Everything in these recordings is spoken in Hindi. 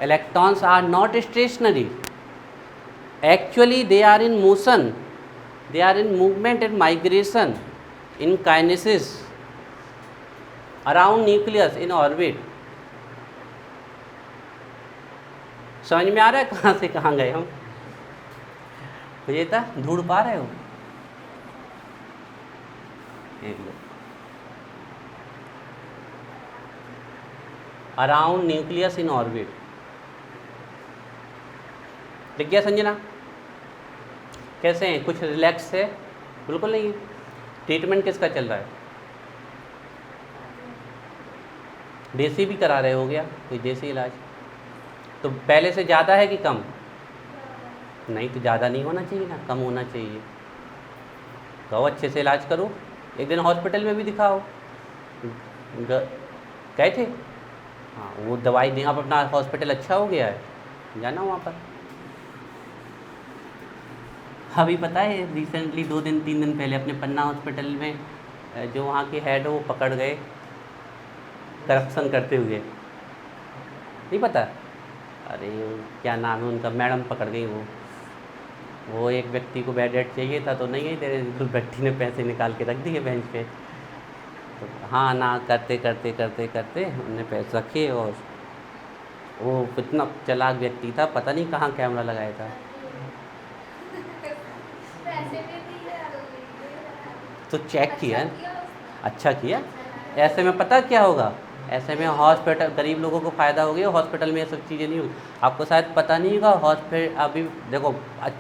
Electrons are not stationary. Actually, they are in motion. They are in movement and migration, in kinesis around nucleus in orbit. समझ में आ रहा है कहाँ से कहाँ गए हम? विजेता ढूंढ पा रहे हो? Around nucleus in orbit. दिख गया संजना? कैसे हैं? कुछ रिलैक्स है? बिल्कुल नहीं है। ट्रीटमेंट किसका चल रहा है? देसी भी करा रहे हो? गया कोई देसी इलाज? तो पहले से ज़्यादा है कि कम? नहीं तो ज़्यादा नहीं होना चाहिए ना, कम होना चाहिए। कहो अच्छे से इलाज करो। एक दिन हॉस्पिटल में भी दिखाओ। गए थे? हाँ, वो दवाई दें। अब अपना हॉस्पिटल अच्छा हो गया है, जाना वहाँ पर। अभी पता है रिसेंटली 2-3 दिन पहले अपने पन्ना हॉस्पिटल में जो वहाँ के हेड वो पकड़ गए करप्शन करते हुए। नहीं पता? अरे क्या नाम है उनका, मैडम पकड़ गई। वो एक व्यक्ति को बेड रेट चाहिए था तो नहीं गई, तेरे उस व्यक्ति ने पैसे निकाल के रख दिए बेंच पे। तो हाँ ना करते करते करते करते उनने पैसे रखे, और वो कितना चालाक व्यक्ति था, पता नहीं कहाँ कैमरा लगाया था। तो चेक किया, अच्छा किया। ऐसे में पता क्या होगा? ऐसे में हॉस्पिटल गरीब लोगों को फ़ायदा हो गया। हॉस्पिटल में ये सब चीज़ें नहीं हुई। आपको शायद पता नहीं होगा, हॉस्पिटल अभी देखो,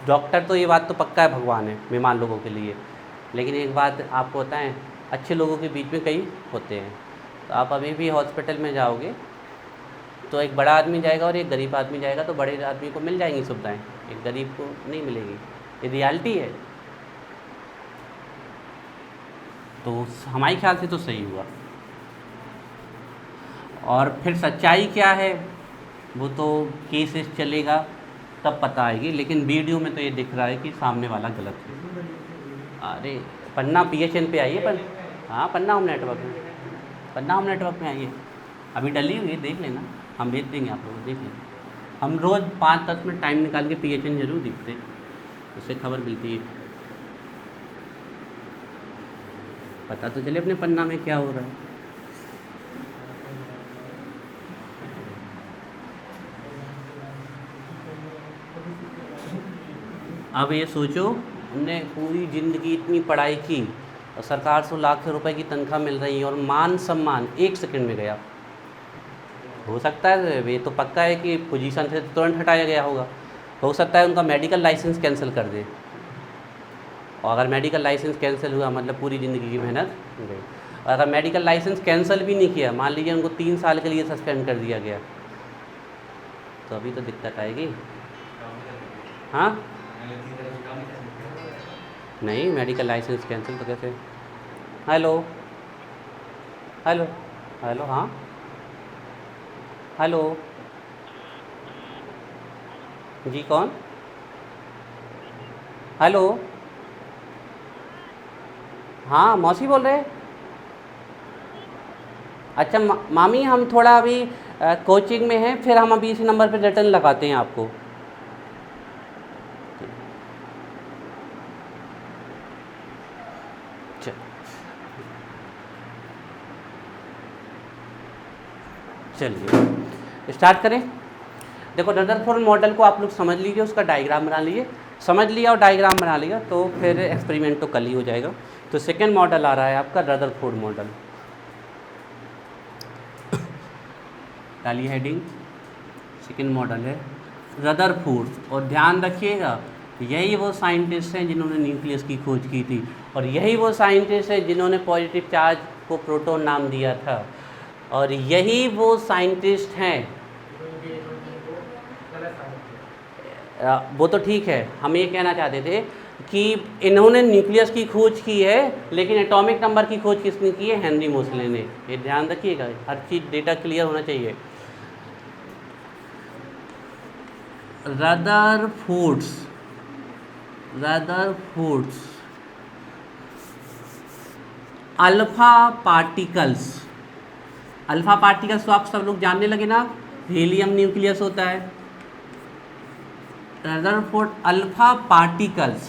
डॉक्टर तो ये बात तो पक्का है भगवान है बीमार लोगों के लिए, लेकिन एक बात आपको बताएं, अच्छे लोगों के बीच में कई होते हैं। तो आप अभी भी हॉस्पिटल में जाओगे तो एक बड़ा आदमी जाएगा और एक गरीब आदमी जाएगा, तो बड़े आदमी को मिल जाएंगी सुविधाएँ, एक गरीब को नहीं मिलेगी। ये रियलिटी है। तो हमारे ख्याल से तो सही हुआ। और फिर सच्चाई क्या है वो तो केस चलेगा तब पता आएगी, लेकिन वीडियो में तो ये दिख रहा है कि सामने वाला गलत है। अरे पन्ना PHN पे आइए, पर हाँ पन्ना होम नेटवर्क में, पन्ना होम नेटवर्क में आइए। अभी डली हुई है, देख लेना, हम भेज देंगे आप लोग, देख लेना। हम रोज़ 5-10 मिनट टाइम निकाल के PHN जरूर दिखते, उससे खबर मिलती है, पता तो चले अपने पन्ना में क्या हो रहा है। अब ये सोचो, हमने पूरी ज़िंदगी इतनी पढ़ाई की और सरकार से लाख रुपए की तनख्वाह मिल रही है, और मान सम्मान 1 सेकंड में गया। हो सकता है, ये तो पक्का है कि पोजीशन से तुरंत हटाया गया होगा। हो सकता है उनका मेडिकल लाइसेंस कैंसिल कर दे, और अगर मेडिकल लाइसेंस कैंसिल हुआ मतलब पूरी ज़िंदगी की मेहनत गई। और अगर मेडिकल लाइसेंस कैंसिल भी नहीं किया, मान लीजिए उनको 3 साल के लिए सस्पेंड कर दिया गया, तो अभी तो दिक्कत आएगी। हाँ नहीं, मेडिकल लाइसेंस कैंसिल तो कैसे? हेलो हेलो हेलो, हाँ हेलो जी, कौन? हेलो, हाँ मौसी बोल रहे हैं? अच्छा मामी, हम थोड़ा अभी कोचिंग में हैं, फिर हम अभी इसी नंबर पर रिटर्न लगाते हैं आपको। चलिए स्टार्ट करें। देखो रदरफोर्ड मॉडल को आप लोग समझ लीजिए, उसका डायग्राम बना लीजिए। समझ लिया और डायग्राम बना लिया तो फिर एक्सपेरिमेंट तो कल ही हो जाएगा। तो सेकेंड मॉडल आ रहा है आपका रदरफोर्ड मॉडल। डालिए हेडिंग, सेकेंड मॉडल है रदरफोर्ड। और ध्यान रखिएगा, यही वो साइंटिस्ट हैं जिन्होंने न्यूक्लियस की खोज की थी, और यही वो साइंटिस्ट हैं जिन्होंने पॉजिटिव चार्ज को प्रोटॉन नाम दिया था, और यही वो साइंटिस्ट हैं। वो तो ठीक है, हम ये कहना चाहते थे कि इन्होंने न्यूक्लियस की खोज की है, लेकिन एटॉमिक नंबर की खोज किसने की है? हेनरी मोसले ने। ये ध्यान रखिएगा, हर चीज़ डेटा क्लियर होना चाहिए। Rutherford's alpha particles. Alpha particles तो आप सब लोग जानने लगे ना। हीलियम न्यूक्लियस होता है। Rutherford alpha particles,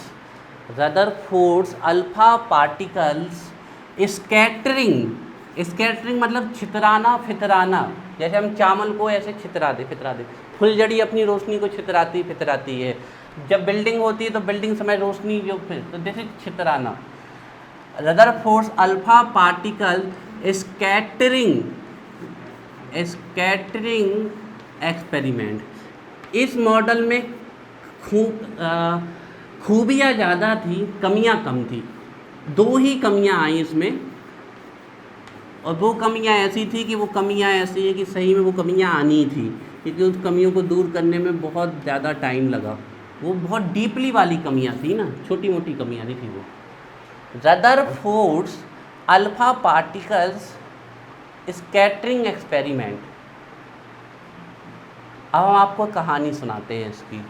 Rutherford's alpha particles scattering, scattering मतलब छितराना फितराना, जैसे हम चावल को ऐसे छितरा दे, फुलझड़ी अपनी रोशनी को फितराती है। जब बिल्डिंग होती है तो बिल्डिंग समय रोशनी जो फिर तो जैसे छितराना। Rutherford's alpha particle scattering experiment, इस मॉडल में खूबियाँ ज़्यादा थी, कमियाँ कम थी। दो ही कमियाँ आई इसमें, और वो कमियाँ ऐसी थी कि वो कमियाँ ऐसी है कि सही में वो कमियाँ आनी थी, क्योंकि उस कमियों को दूर करने में बहुत ज़्यादा टाइम लगा। वो बहुत डीपली वाली कमियाँ थी ना, छोटी मोटी कमियाँ नहीं थी वो। Rutherford's alpha particles scattering experiment. अब हम आपको कहानी सुनाते हैं इसकी।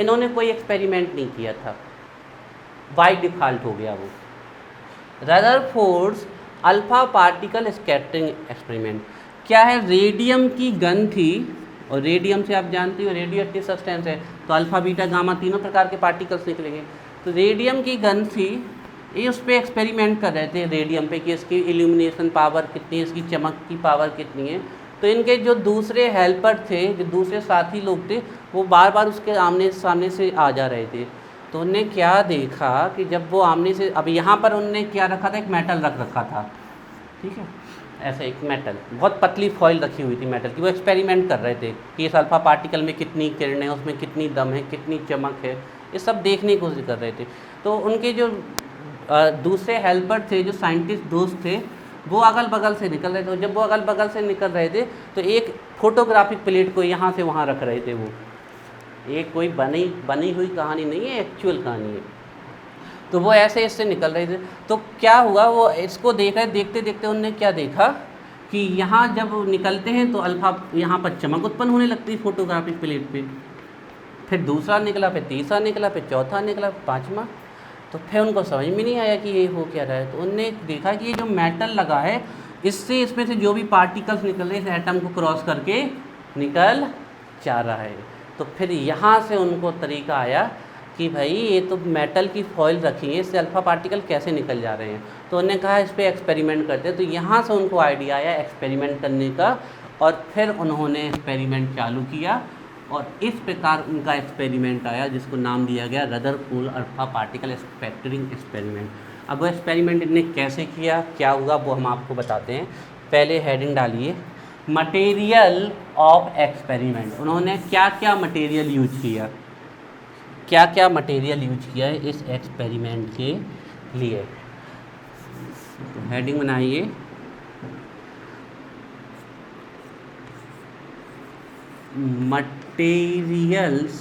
इन्होंने कोई एक्सपेरिमेंट नहीं किया था, बाय डिफ़ॉल्ट हो गया वो। Rutherford's alpha particle scattering experiment क्या है? रेडियम की गन थी, और रेडियम से आप जानते हो रेडियो एक्टिव सब्सटेंस है, तो अल्फ़ा बीटा गामा तीनों प्रकार के पार्टिकल्स निकलेंगे। तो रेडियम की गन थी, ये उस पर एक्सपेरिमेंट कर रहे थे रेडियम पे कि इसकी इल्यूमिनेशन पावर कितनी है, इसकी चमक की पावर कितनी है। तो इनके जो दूसरे हेल्पर थे, जो दूसरे साथी लोग थे, वो बार बार उसके आमने सामने से आ जा रहे थे। तो उनने क्या देखा कि जब वो आमने से, अब यहाँ पर उनने क्या रखा था, एक मेटल रख रखा था, ठीक है, ऐसे एक मेटल, बहुत पतली फॉइल रखी हुई थी मेटल की। वो एक्सपेरिमेंट कर रहे थे कि इस अल्फ़ा पार्टिकल में कितनी किरणें हैं, उसमें कितनी दम है, कितनी चमक है, ये सब देखने की कोशिश कर रहे थे। तो उनके जो दूसरे हेल्पर थे, जो साइंटिस्ट दोस्त थे, वो अगल बगल से निकल रहे थे। जब वो अगल बगल से निकल रहे थे तो एक फोटोग्राफिक प्लेट को यहाँ से वहाँ रख रहे थे। वो एक कोई बनी हुई कहानी नहीं है, एक्चुअल कहानी है। तो वो ऐसे इससे निकल रहे थे। तो क्या हुआ, वो इसको देख रहे, देखते देखते उनने क्या देखा कि यहाँ जब निकलते हैं तो अल्फ़ा यहाँ पर चमक उत्पन्न होने लगती है फोटोग्राफिक प्लेट पे। फिर दूसरा निकला, फिर तीसरा निकला, फिर चौथा निकला, पाँचवा। तो फिर उनको समझ में नहीं आया कि ये हो क्या रहा है। तो उनने देखा कि ये जो मेटल लगा है, इससे इसमें से जो भी पार्टिकल्स निकल रहे हैं इस एटम को क्रॉस करके निकल जा रहा है। तो फिर यहाँ से उनको तरीका आया कि भाई ये तो मेटल की फॉइल रखी है, इससे अल्फ़ा पार्टिकल कैसे निकल जा रहे हैं। तो उन्होंने कहा इस पर एक्सपेरिमेंट करते हैं। तो यहाँ से उनको आइडिया आया एक्सपेरिमेंट करने का, और फिर उन्होंने एक्सपेरिमेंट चालू किया, और इस प्रकार उनका एक्सपेरिमेंट आया जिसको नाम दिया गया Rutherford alpha particle scattering experiment. अब वो एक्सपेरिमेंट इनने कैसे किया, क्या हुआ, वो हम आपको बताते हैं। पहले हेडिंग डालिए, मटेरियल ऑफ एक्सपेरिमेंट। उन्होंने क्या क्या मटेरियल यूज किया, क्या क्या मटेरियल यूज किया है इस एक्सपेरिमेंट के लिए। तो हेडिंग बनाइए, मटेरियल्स,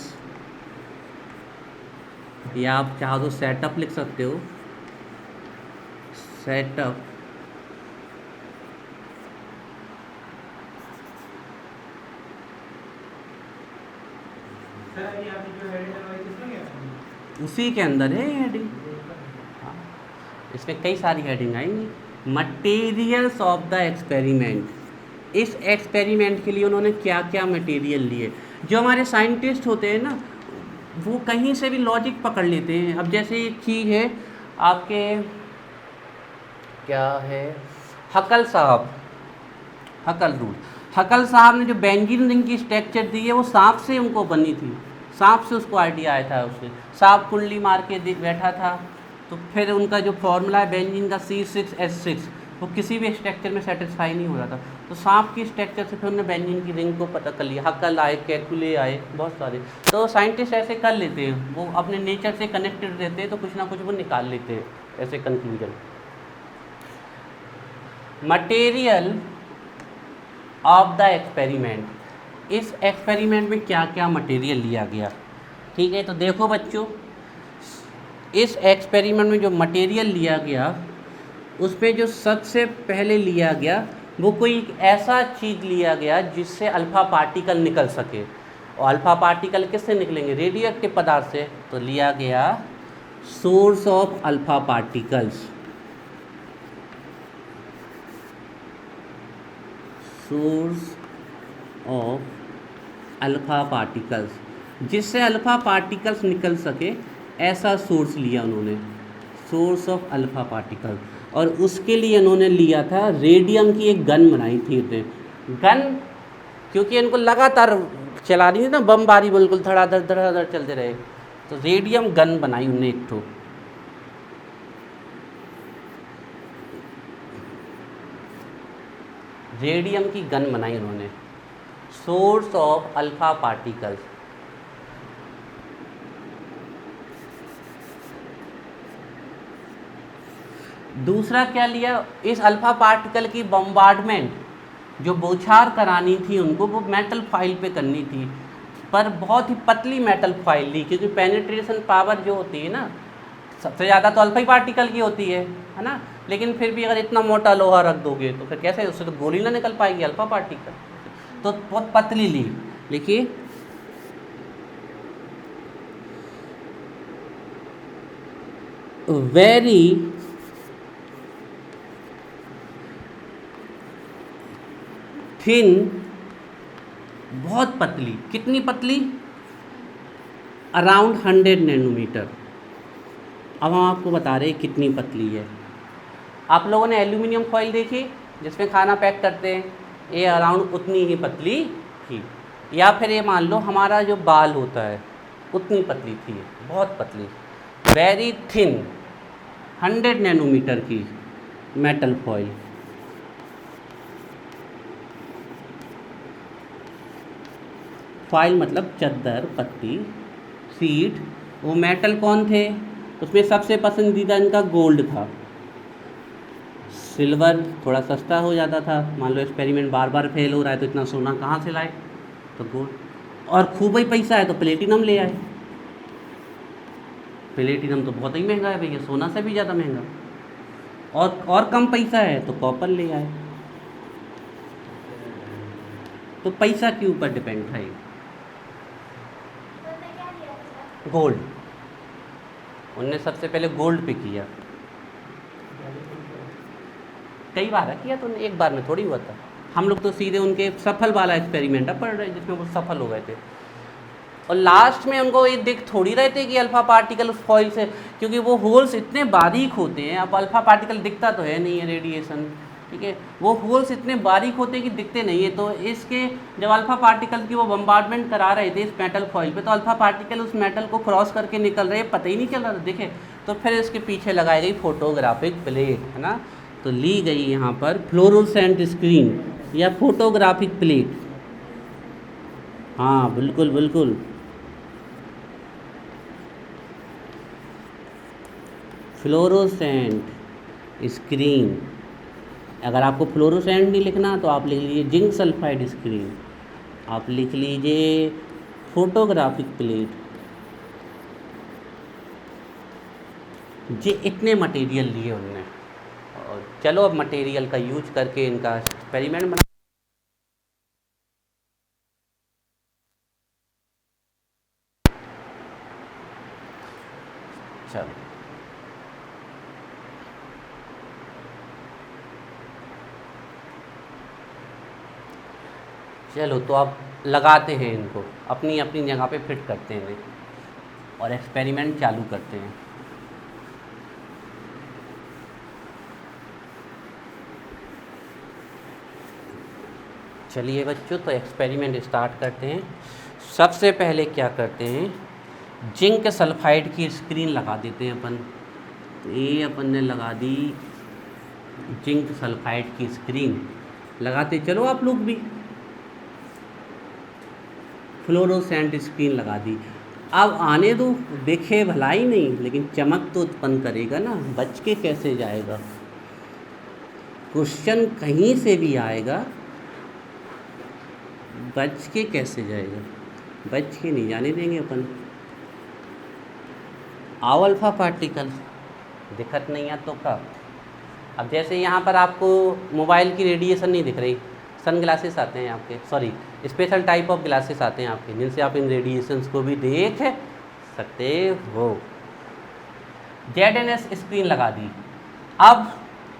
या आप चाहो तो सेटअप लिख सकते हो, सेटअप उसी के अंदर है हेडिंग। हाँ, इसमें कई सारी हेडिंग आएंगी। मटेरियल्स ऑफ द एक्सपेरिमेंट, इस एक्सपेरिमेंट के लिए उन्होंने क्या क्या मटेरियल लिए। जो हमारे साइंटिस्ट होते हैं ना, वो कहीं से भी लॉजिक पकड़ लेते हैं। अब जैसे एक चीज़ है आपके, क्या है, हकल साहब, हकल रूल, हकल साहब ने जो बेंजीन रिंग की स्ट्रक्चर दी है वो सांप से उनको बनी थी, सांप से उसको आइडिया आया था। उससे सांप कुंडली मार के बैठा था, तो फिर उनका जो फॉर्मूला है बेंजीन का C6H6, वो किसी भी स्ट्रक्चर में सेटिस्फाई नहीं हो रहा था। तो सांप की स्ट्रक्चर से फिर उन्होंने बेंजीन की रिंग को पता कर लिया। हकल आए, कैकुले आए, बहुत सारे। तो साइंटिस्ट ऐसे कर लेते हैं, वो अपने नेचर से कनेक्टेड रहते हैं, तो कुछ ना कुछ वो निकाल लेते हैं ऐसे conclusion. Material of the experiment, इस एक्सपेरिमेंट में क्या क्या मटेरियल लिया गया, ठीक है। तो देखो बच्चों, इस एक्सपेरिमेंट में जो मटेरियल लिया गया उसमें जो सबसे पहले लिया गया वो कोई ऐसा चीज़ लिया गया जिससे अल्फ़ा पार्टिकल निकल सके। और अल्फ़ा पार्टिकल किससे निकलेंगे, रेडियो एक्टिव पदार्थ से। तो लिया गया source of alpha particles, source of alpha particles, जिससे अल्फ़ा पार्टिकल्स निकल सके, ऐसा सोर्स लिया उन्होंने, सोर्स ऑफ अल्फ़ा पार्टिकल। और उसके लिए उन्होंने लिया था रेडियम की एक गन बनाई थी उन्होंने। गन क्योंकि इनको लगातार चला रही थी ना, बमबारी बिल्कुल धड़ाधड़ धड़ाधड़ चलते रहे, तो रेडियम गन बनाई उन्होंने एक ठो। रेडियम की गन बनाई उन्होंने, सोर्स ऑफ अल्फ़ा पार्टिकल्स। दूसरा क्या लिया, इस अल्फ़ा पार्टिकल की बम्बार्डमेंट जो बौछार करानी थी उनको, वो मेटल फाइल पे करनी थी, पर बहुत ही पतली मेटल फाइल ली, क्योंकि पेनिट्रेशन पावर जो होती है ना, सबसे ज़्यादा तो अल्फ़ा पार्टिकल की होती है ना। लेकिन फिर भी अगर इतना मोटा लोहा रख दोगे तो फिर कैसे, उससे तो गोली ना निकल पाएगी अल्फ़ा पार्टिकल, तो बहुत पतली ली। लिखिए, वेरी थिन, बहुत पतली। कितनी पतली? Around 100 nanometre. अब हम आपको बता रहे हैं कितनी पतली है। आप लोगों ने एल्यूमिनियम फॉइल देखी जिसमें खाना पैक करते हैं, ये अराउंड उतनी ही पतली थी। या फिर ये मान लो हमारा जो बाल होता है उतनी पतली थी, बहुत पतली, वेरी थिन, 100 नैनोमीटर की मेटल फॉइल। फाइल मतलब चद्दर, पत्ती, सीट। वो मेटल कौन थे? उसमें सबसे पसंदीदा इनका गोल्ड था। सिल्वर थोड़ा सस्ता हो जाता था, मान लो एक्सपेरिमेंट बार बार फेल हो रहा है तो इतना सोना कहाँ से लाए, तो गोल्ड। और खूब ही पैसा है तो प्लेटिनम ले आए। प्लेटिनम तो बहुत ही महंगा है भैया, सोना से भी ज़्यादा महंगा। और कम पैसा है तो कॉपर ले आए। तो पैसा के ऊपर डिपेंड था ये। गोल्ड, उनने सबसे पहले गोल्ड पे किया। कई बार है किया, तो एक बार में थोड़ी हुआ था। हम लोग तो सीधे उनके सफल वाला एक्सपेरिमेंट पढ़ रहे जिसमें वो सफल हो गए थे। और लास्ट में उनको ये दिख थोड़ी रहे थे कि अल्फ़ा पार्टिकल उस फॉइल से, क्योंकि वो होल्स इतने बारीक होते हैं। अब अल्फ़ा पार्टिकल दिखता तो है नहीं है, रेडिएशन, ठीक है, वो होल्स इतने बारीक होते हैं कि दिखते नहीं है। तो इसके जब अल्फ़ा पार्टिकल की वो बम्बार्डमेंट करा रहे थे इस मेटल फॉइल पे, तो अल्फ़ा पार्टिकल उस मेटल को क्रॉस करके निकल रहे, पता ही नहीं चल रहा था, देखे। तो फिर इसके पीछे लगाई गई फोटोग्राफिक प्लेट, है ना। तो ली गई यहाँ पर फ्लोरोसेंट स्क्रीन या फोटोग्राफिक प्लेट। हाँ बिल्कुल बिल्कुल, फ्लोरोसेंट स्क्रीन। अगर आपको फ्लोरोसेंट नहीं लिखना तो आप लिख लीजिए जिंक सल्फाइड स्क्रीन, आप लिख लीजिए फोटोग्राफिक प्लेट। ये इतने मटेरियल लिए उन्होंने। और चलो अब मटेरियल का यूज करके इनका एक्सपेरिमेंट बना। चलो चलो, तो आप लगाते हैं इनको, अपनी अपनी जगह पे फिट करते हैं इन्हें और एक्सपेरिमेंट चालू करते हैं। चलिए बच्चों, तो एक्सपेरिमेंट स्टार्ट करते हैं। सबसे पहले क्या करते हैं, जिंक सल्फाइड की स्क्रीन लगा देते हैं अपन। तो ये अपन ने लगा दी जिंक सल्फाइड की स्क्रीन। लगाते चलो आप लोग भी। फ्लोरोसेंट स्क्रीन लगा दी। अब आने दो, देखे भला ही नहीं, लेकिन चमक तो उत्पन्न करेगा ना, बच के कैसे जाएगा। क्वेश्चन कहीं से भी आएगा, बच के कैसे जाएगा, बच के नहीं जाने देंगे अपन। आओ अल्फ़ा पार्टिकल, दिक्कत नहीं है तो का। अब जैसे यहाँ पर आपको मोबाइल की रेडिएशन नहीं दिख रही, सन ग्लासेस आते हैं आपके, sorry special type of glasses आते हैं आपके, जिनसे आप इन रेडिएशंस को भी देख सकते हो। ZNS स्क्रीन लगा दी। अब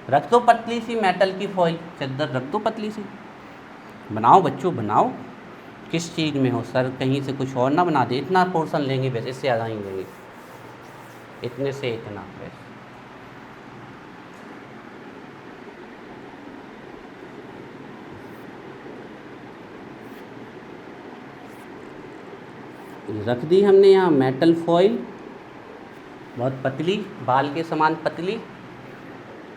रख दो पतली सी मेटल की फॉइल, चद्दर रख दो पतली सी। बनाओ बच्चों बनाओ, किस चीज़ में हो सर, कहीं से कुछ और ना बना दे। इतना पोर्शन लेंगे वैसे, इससे ज़्यादा ही लेंगे, इतने से इतना वैसे। रख दी हमने यहाँ मेटल फॉइल, बहुत पतली, बाल के समान पतली।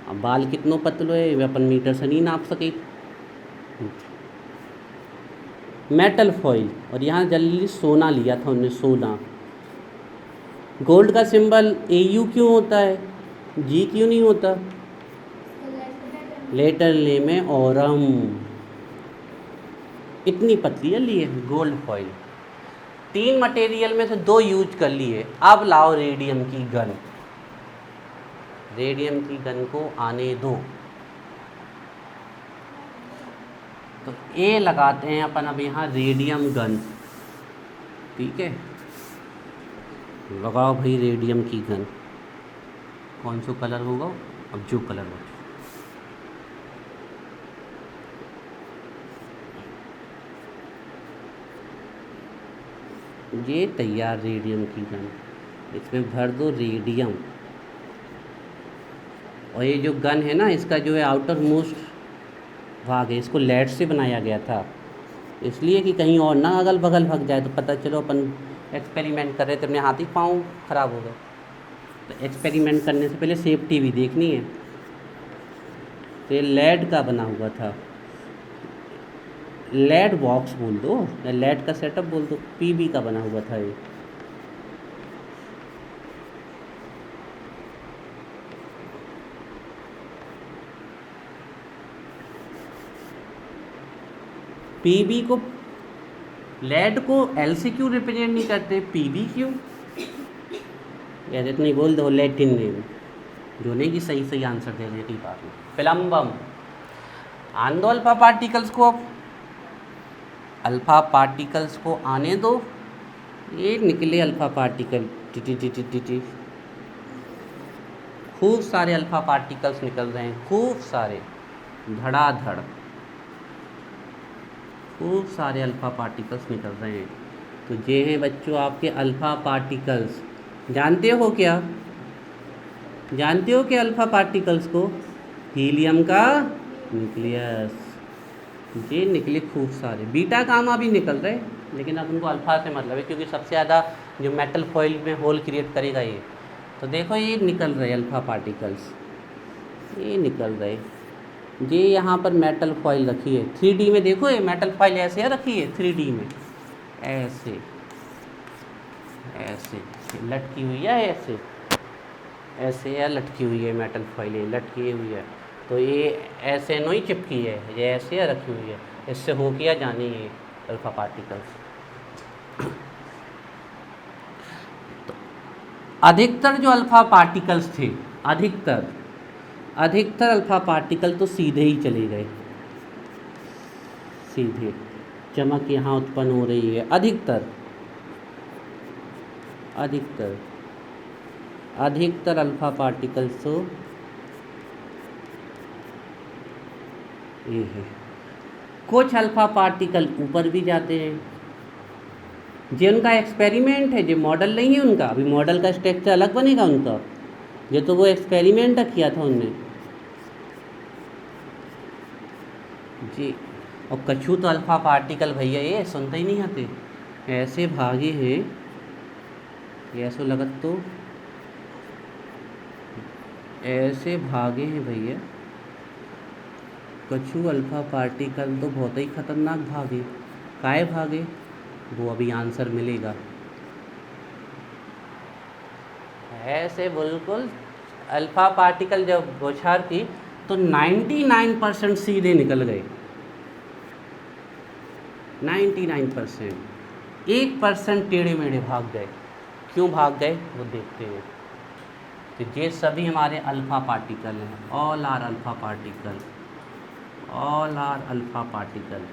अब बाल कितनों पतलो है वे अपन मीटर से नहीं नाप सके। मेटल फॉइल, और यहाँ जल्दी सोना लिया था उन्होंने, सोना। गोल्ड का सिंबल AU क्यों होता है, G क्यों नहीं होता? लेटर ले में औरम। इतनी पतली है लिए गोल्ड फॉइल। 3 मटेरियल में से 2 यूज कर लिए। अब लाओ रेडियम की गन। रेडियम की गन को आने दो। तो ए लगाते हैं अपन अब यहाँ रेडियम गन। ठीक है, लगाओ भाई रेडियम की गन। कौन सा कलर होगा? अब जो कलर हो। ये तैयार रेडियम की गन। इसमें भर दो रेडियम। और ये जो गन है ना, इसका जो है आउटर मोस्ट भाग है, इसको लेड से बनाया गया था, इसलिए कि कहीं और ना अगल बगल भाग जाए। तो पता चलो अपन एक्सपेरिमेंट कर रहे थे, अपने हाथ ही पाँव खराब हो गए। तो एक्सपेरिमेंट करने से पहले सेफ्टी भी देखनी है। तो ये लेड का बना हुआ था, लेड बॉक्स बोल दो या लेड का सेटअप बोल दो, PB का बना हुआ था ये। PB को, लेड को L से क्यों रिप्रेजेंट नहीं करते, PB क्यों? या इतना ही बोल दो लैटिन नेम, जो नहीं कि सही सही आंसर दे रही बात में। फिलम्बम। आन दो अल्फा पार्टिकल्स को, अब अल्फा पार्टिकल्स को आने दो। ये निकले alpha particle, T T T T. खूब सारे अल्फा पार्टिकल्स निकल रहे हैं, खूब सारे, धड़ाधड़ खूब सारे अल्फा पार्टिकल्स निकल रहे हैं। तो ये हैं बच्चों आपके अल्फा पार्टिकल्स। जानते हो क्या, जानते हो क्या अल्फा पार्टिकल्स को? हीलियम का न्यूक्लियस। ये निकले खूब सारे। बीटा गामा भी निकल रहे, लेकिन अब उनको अल्फा से मतलब है, क्योंकि सबसे ज़्यादा जो मेटल फॉइल में होल क्रिएट करेगा ये। तो देखो ये निकल रहे अल्फा पार्टिकल्स, ये निकल रहे। ये यहाँ पर मेटल फॉइल रखी है 3D में। देखो ये मेटल फॉइल ऐसे रखी है 3D में, ऐसे ऐसे लटकी हुई है, ऐसे ऐसे या लटकी हुई है मेटल फॉइल, ये लटकी हुई है। तो ये ऐसे नहीं चिपकी है, ये ऐसे रखी हुई है, इससे हो किया जानी है अल्फा पार्टिकल्स। तो अधिकतर जो अल्फा पार्टिकल्स थे, अधिकतर अल्फा पार्टिकल तो सीधे ही चले गए, सीधे। चमक यहाँ उत्पन्न हो रही है। अधिकतर अल्फा पार्टिकल्स तो ये है। कुछ अल्फा पार्टिकल ऊपर भी जाते हैं, ये उनका एक्सपेरिमेंट है, ये मॉडल नहीं है उनका। अभी मॉडल का स्ट्रक्चर अलग बनेगा उनका, ये तो वो एक्सपेरिमेंट किया था उनने जी। और कछु तो अल्फा पार्टिकल भैया ये सुनते ही नहीं आते, ऐसे भागे हैं, ऐसे लगत तो ऐसे भागे हैं भैया। कछु अल्फा पार्टिकल तो बहुत ही खतरनाक भागे। काहे भागे वो अभी आंसर मिलेगा। ऐसे बिल्कुल अल्फा पार्टिकल जब बौछार की तो 99% सीधे निकल गए, 99%। 1% टेढ़े मेढ़े भाग गए। क्यों भाग गए वो देखते हैं। तो ये सभी हमारे अल्फा पार्टिकल हैं, all are alpha particle, all are alpha particle.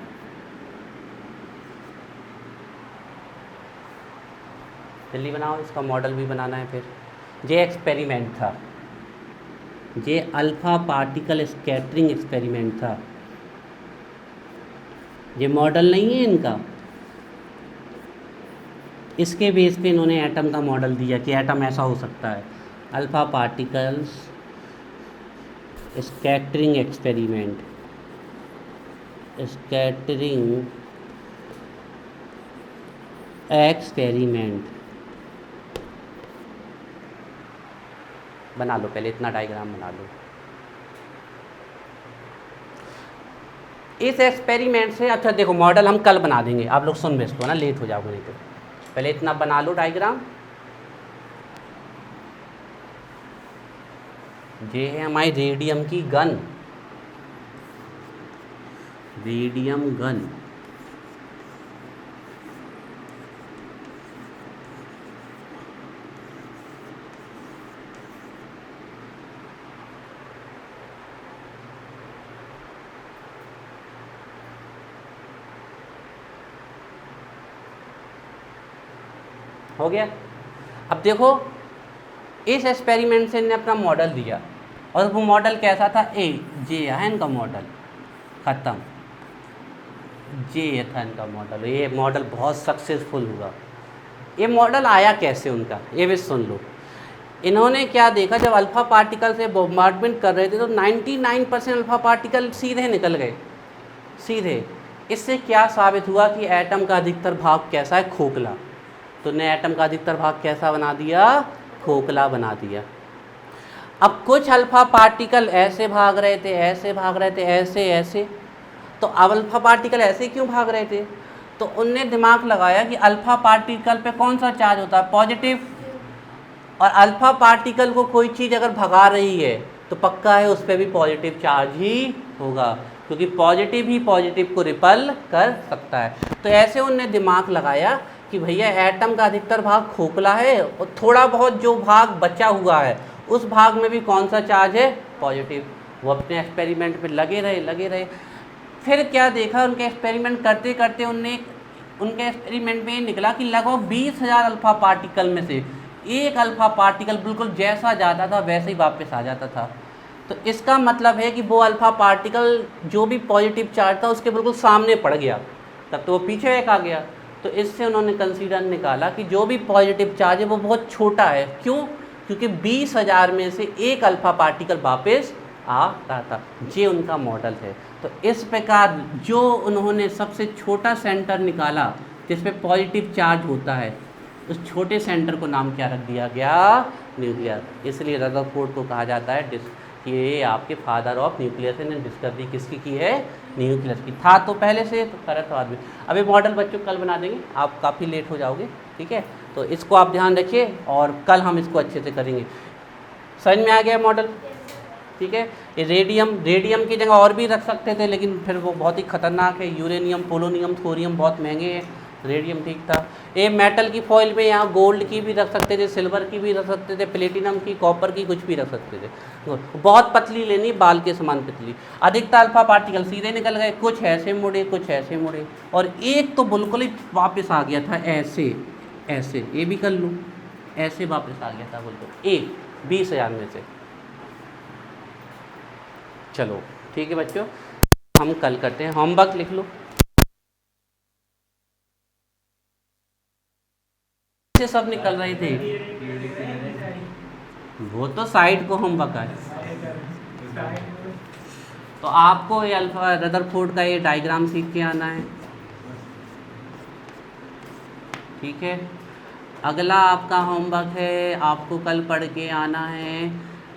जल्दी बनाओ, इसका मॉडल भी बनाना है। फिर ये एक्सपेरिमेंट था, ये अल्फा पार्टिकल स्कैटरिंग एक्सपेरिमेंट था। ये मॉडल नहीं है इनका, इसके बेस पे इन्होंने एटम का मॉडल दिया कि एटम ऐसा हो सकता है। Alpha particles scattering experiment, scattering experiment बना लो, पहले इतना डायग्राम बना लो। इस एक्सपेरिमेंट से, अच्छा देखो मॉडल हम कल बना देंगे, आप लोग सुन बेस को ना, लेट हो जाओगे नहीं तो। पहले इतना बना लो डायग्राम। ये है हमारी रेडियम की गन, रेडियम गन। हो गया। अब देखो इस एक्सपेरिमेंट से इन्होंने अपना मॉडल दिया, और वो मॉडल कैसा था, जे है इनका मॉडल, ख़त्म। ये था इनका मॉडल, ये मॉडल बहुत सक्सेसफुल हुआ। ये मॉडल आया कैसे उनका, ये भी सुन लो। इन्होंने क्या देखा, जब अल्फ़ा पार्टिकल से बॉम्बार्डमेंट कर रहे थे तो 99% अल्फ़ा पार्टिकल सीधे निकल गए, सीधे। इससे क्या साबित हुआ कि एटम का अधिकतर भाग कैसा है, खोखला। तो ने एटम का अधिकतर भाग कैसा बना दिया, खोखला बना दिया। अब कुछ अल्फ़ा पार्टिकल ऐसे भाग रहे थे, ऐसे भाग रहे थे, ऐसे ऐसे। तो अब अल्फ़ा पार्टिकल ऐसे क्यों भाग रहे थे, तो उनने दिमाग लगाया कि अल्फ़ा पार्टिकल पे कौन सा चार्ज होता है, पॉजिटिव। और अल्फ़ा पार्टिकल को कोई चीज़ अगर भगा रही है तो पक्का है उस पर भी पॉजिटिव चार्ज ही होगा, क्योंकि पॉजिटिव ही पॉजिटिव को रिपल कर सकता है। तो ऐसे उनने दिमाग लगाया कि भैया एटम का अधिकतर भाग खोखला है, और थोड़ा बहुत जो भाग बचा हुआ है उस भाग में भी कौन सा चार्ज है, पॉजिटिव। वो अपने एक्सपेरिमेंट पे लगे रहे। फिर क्या देखा, उनके एक्सपेरिमेंट करते करते उनके एक्सपेरिमेंट में ये निकला कि लगभग 20,000 अल्फ़ा पार्टिकल में से एक अल्फ़ा पार्टिकल बिल्कुल जैसा जाता था वैसे ही वापस आ जाता था। तो इसका मतलब है कि वो अल्फ़ा पार्टिकल जो भी पॉजिटिव चार्ज था उसके बिल्कुल सामने पड़ गया, तब तो वो पीछे एक आ गया। तो इससे उन्होंने कंसीडर निकाला कि जो भी पॉजिटिव चार्ज है वो बहुत छोटा है। क्यों, क्योंकि 20,000 में से एक अल्फ़ा पार्टिकल वापस आ रहा था। ये उनका मॉडल है। तो इस प्रकार जो उन्होंने सबसे छोटा सेंटर निकाला जिस पे पॉजिटिव चार्ज होता है, उस छोटे सेंटर को नाम क्या रख दिया गया, न्यूक्लियस। इसलिए रदरफोर्ड को कहा जाता है कि ये आपके फादर ऑफ न्यूक्लियस ने डिस्कवरी किसकी की है, न्यूक्लियस की। था तो पहले से, तो करा तो आदमी। अभी मॉडल बच्चों कल बना देंगे, आप काफ़ी लेट हो जाओगे, ठीक है। तो इसको आप ध्यान रखिए और कल हम इसको अच्छे से करेंगे। समझ में आ गया मॉडल, ठीक है। ये रेडियम की जगह और भी रख सकते थे, लेकिन फिर वो बहुत ही खतरनाक है। यूरेनियम, पोलोनियम, थोरियम बहुत महंगे हैं, रेडियम ठीक था। ये मेटल की फॉइल में यहाँ गोल्ड की भी रख सकते थे, सिल्वर की भी रख सकते थे, प्लेटिनम की, कॉपर की, कुछ भी रख सकते थे। बहुत पतली लेनी, बाल के समान पतली। अधिकतर अल्फा पार्टिकल सीधे निकल गए, कुछ ऐसे मुड़े, कुछ ऐसे मुड़े, और एक तो बिल्कुल ही वापस आ गया था ऐसे ऐसे। ये भी कर लूँ, ऐसे वापस आ गया था बिल्कुल, एक 20,000 में से। चलो ठीक है बच्चों, हम कल करते हैं। होमवर्क लिख लो। से सब निकल रहे थे, वो तो साइड को होमवर्क है। तो आपको ये अल्फा रदरफोर्ड का ये डायग्राम सीख के आना है, ठीक है। अगला आपका होमवर्क है, आपको कल पढ़ के आना है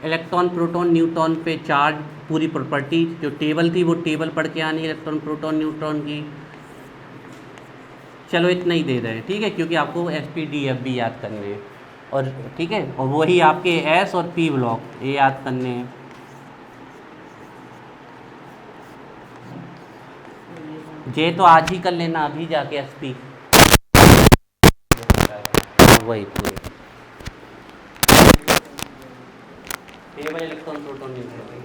इलेक्ट्रॉन, प्रोटॉन, न्यूट्रॉन पे चार्ज पूरी प्रॉपर्टी। जो टेबल थी वो टेबल पढ़ के आनी है इलेक्ट्रॉन, प्रोटॉन, न्यूट्रॉन की। चलो इतना ही दे रहे हैं, ठीक है, क्योंकि आपको SPDF भी याद करने हैं, और ठीक है, और वही आपके S और P ब्लॉक ये याद करने हैं। जे तो आज ही कर लेना, अभी जाके SP वही पूरे टेबल इलेक्ट्रॉन, प्रोटॉन, न्यूट्रॉन।